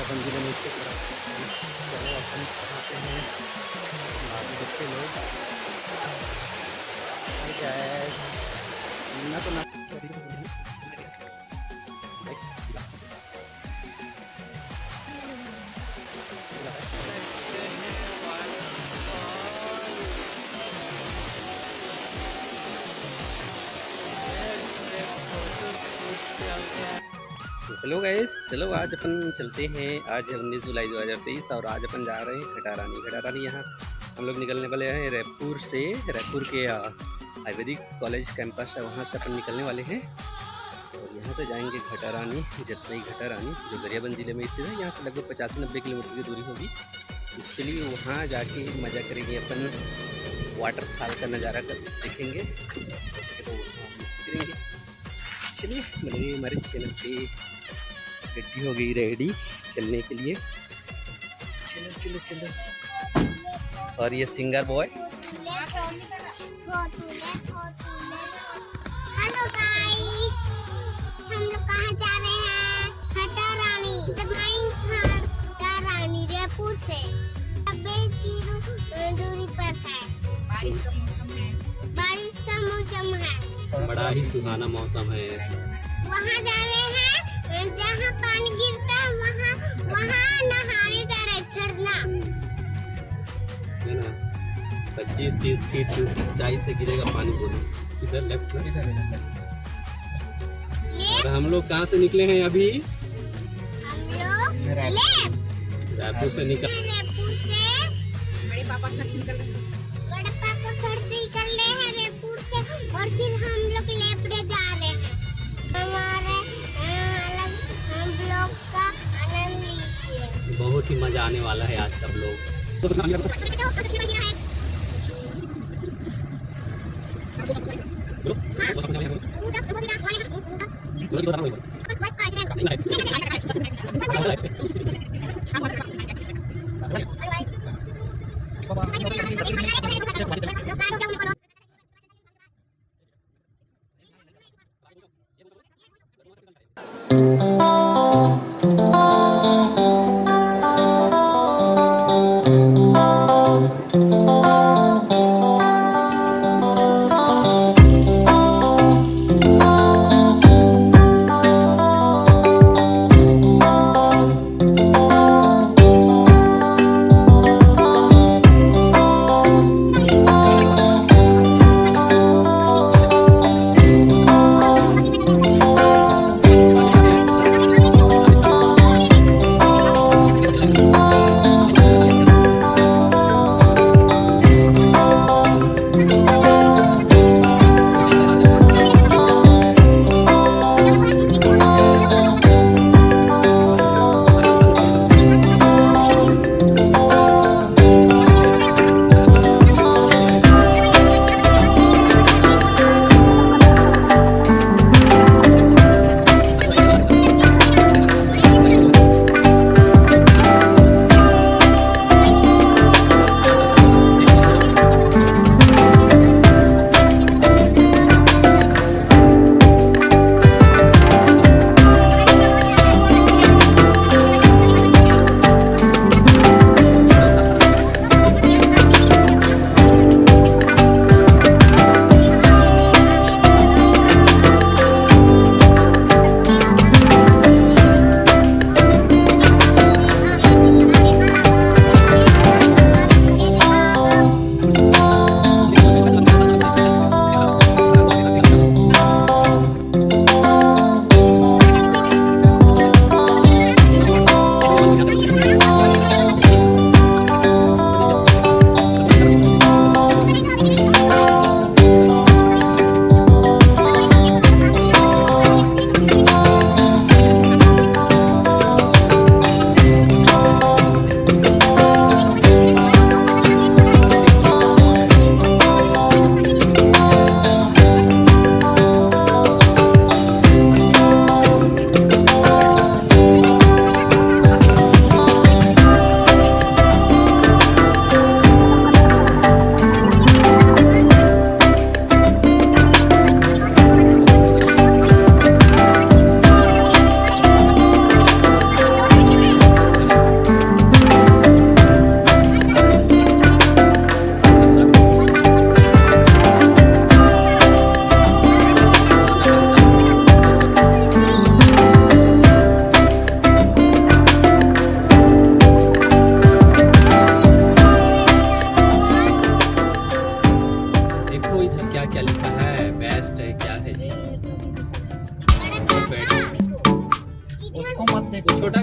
गरियाबंद जिले में स्थित है। चलो अपन आते हैं बाकी बच्चे लोग। हाय गाइस, ना तो ना हेलो गाइस, चलो आज अपन चलते हैं। आज है 19 जुलाई 2023 और आज अपन जा रहे हैं घटारानी। घटारानी यहाँ हम लोग निकलने वाले हैं रायपुर से। रायपुर के आयुर्वेदिक कॉलेज कैंपस है, वहाँ से अपन निकलने वाले हैं और यहाँ से जाएंगे घटारानी, जतमई घटारानी जो गरियाबंद जिले में स्थित है। यहाँ से लगभग 85-90 किलोमीटर की दूरी होगी। चलिए वहाँ जाके मज़ा करेंगे अपन, वाटरफॉल का नज़ारा देखेंगे, जैसे कि तो करेंगे। चलिए मिलेंगे हमारे चैनल पे। गड्डी हो गई रेडी चलने के लिए। चलो चलो चलो। और ये सिंगर बॉय। हेलो गाइस, हम लोग कहाँ जा रहे हैं? घटारानी, जतमई घटारानी रायपुर से 90 किलो दूरी पर है। बारिश का मौसम है। बड़ा ही सुहाना मौसम है। वहाँ जा रहे हैं जहाँ पानी गिरता है, वहाँ नहाने जा रहे हैं, झरना है ना। 25-30 फीट ऊंचाई से गिरेगा पानी। बोलो इधर लेफ्ट में। और हम लोग कहाँ से निकले हैं अभी? हम लोग रायपुर से निकल। रायपुर से बड़े पापा घर से निकल रहे हैं रायपुर से, और फिर हम लोग लेपड़े जा रहे हैं। हमारे ब्लॉग का आनंद लीजिए। बहुत ही मजा आने वाला है आज सब लोग।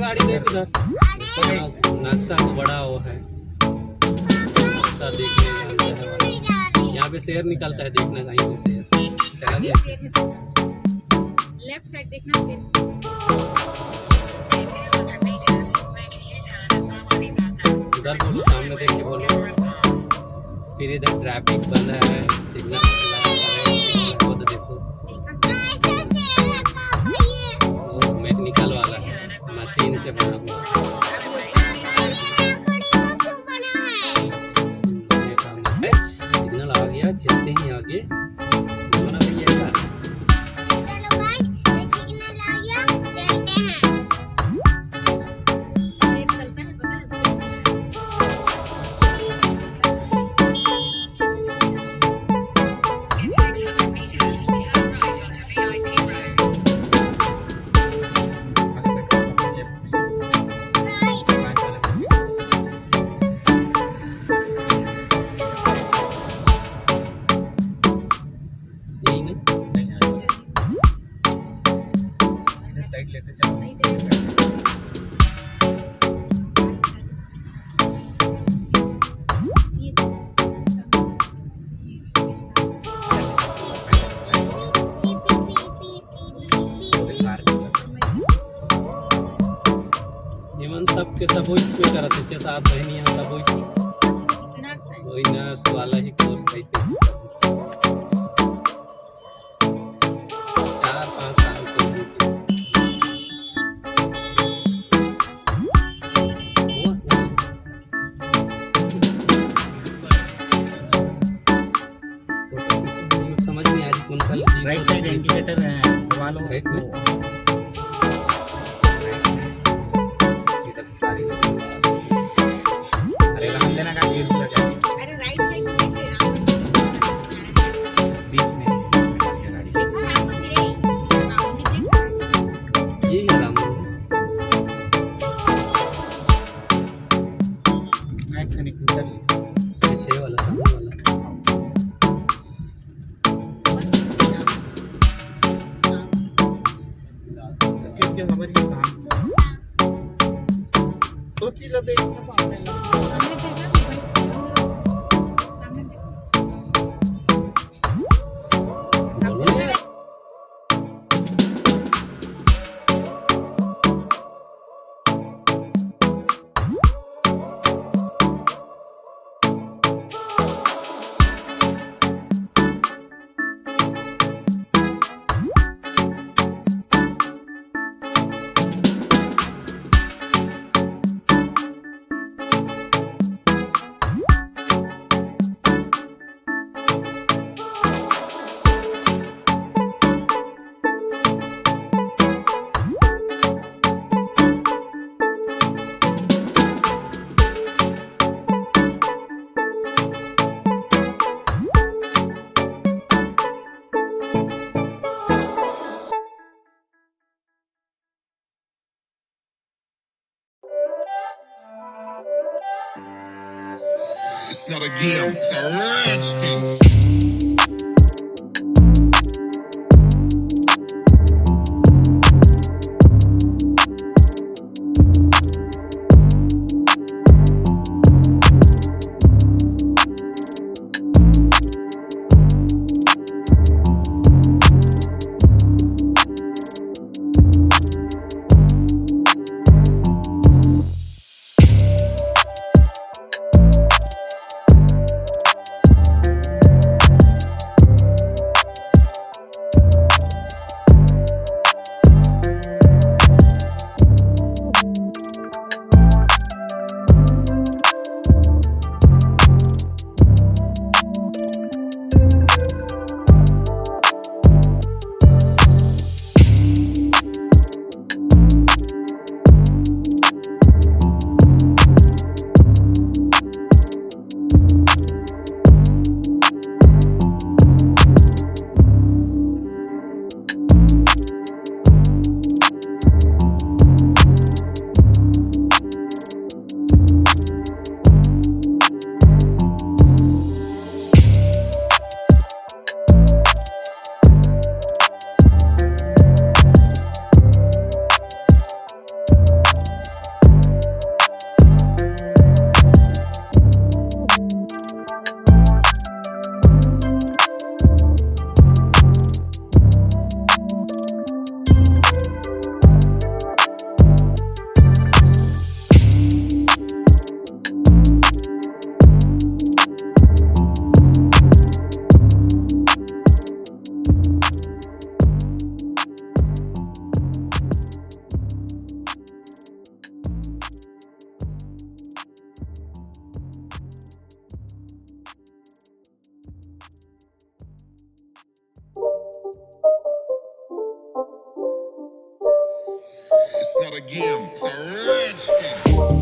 गाड़ी देख उधर, नक्शा तो बड़ा वो है, नक्शा देखने यहाँ पे शेर निकलता है, देखना कहीं पे शेर चला गया। लेफ्ट साइड देखना फिर। उधर बोलो, सामने देख के बोलो। फिर इधर ट्रैफिक बंद है, सिग्नल वो तो देखो, वो मैकेनिकल वाला है, मशीन से बना हुआ। सिग्नल आ गया, चलते ही आगे बोलना भैया का। सबके सब वही पे करते थे, साथ बहनियां सब वही नर्स वाला ही कोर्स करते थे। 4-5 साल तो समझ नहीं आ रही कौन सा। राइट साइड इंडिकेटर है वालों राइट में अरे राइट साइड में देखिए, बीच में गाड़ी। देखो राम मंदिर है, राम मंदिर देखो। ये है राम मंदिर। मैं कहीं उधर पीछे वाला, सामने वाला। क्योंकि हमारे सामने दो चीज़ देखना सामने लगा। It's not a game, it's a rich thing. It's a rich thing.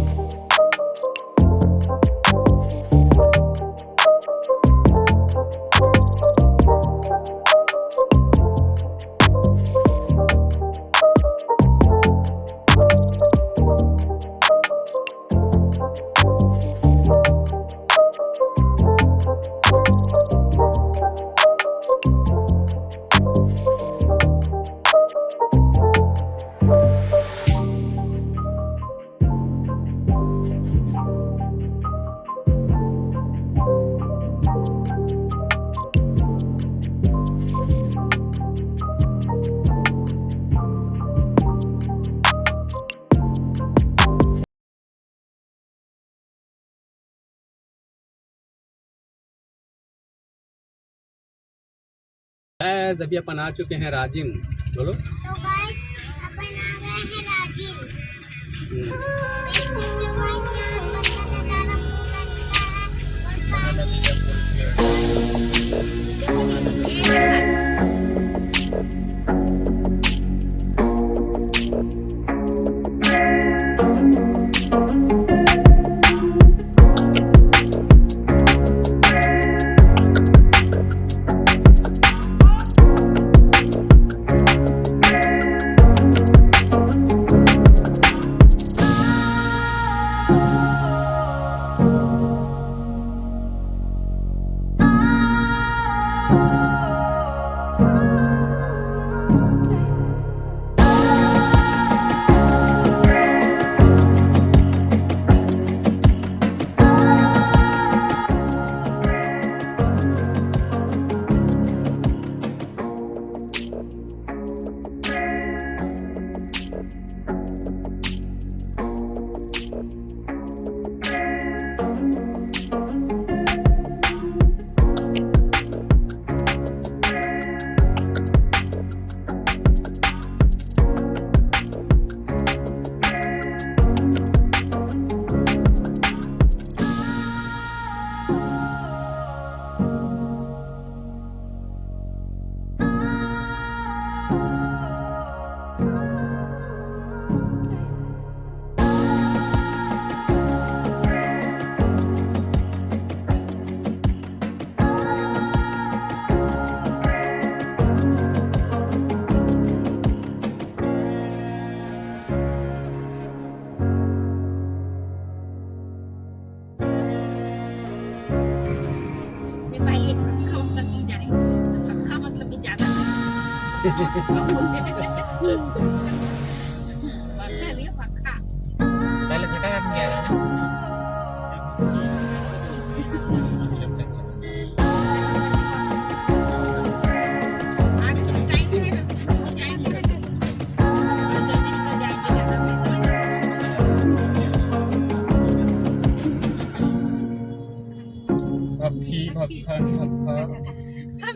Guys अभी अपन आ चुके हैं राजिम। बोलो। तो गाइस अपन आ गए हैं राजिम। पहले घटारा में गया था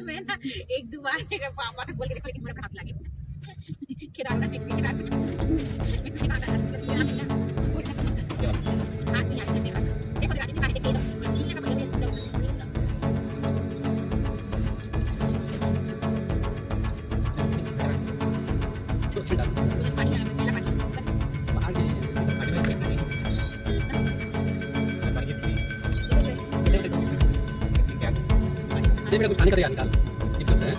मैं ना एक दो बार मेरे पापा को बोल के देखो लेकिन मेरे हाथ लगे खिलाना एक मेरा कुछ खाने का निकाल ठीक करते हैं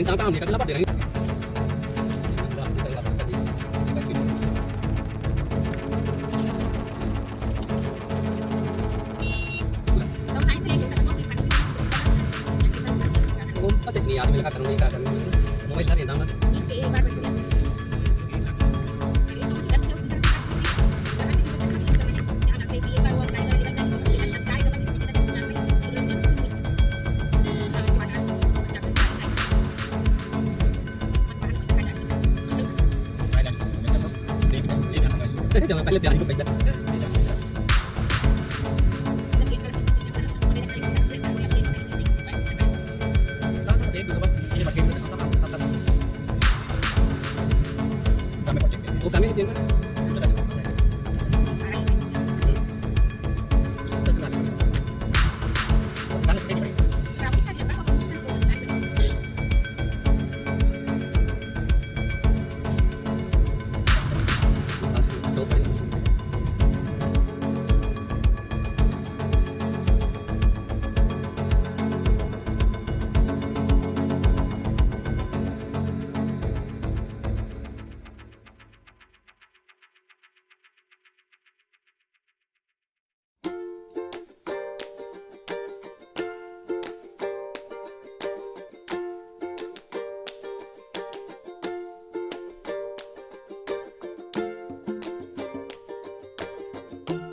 Tama ni kaglabat din. Pati ni ato lahat ng ika kan. Mobile na rin namas. Jangan pala biyahe ko pa dyan. Oh, kami din.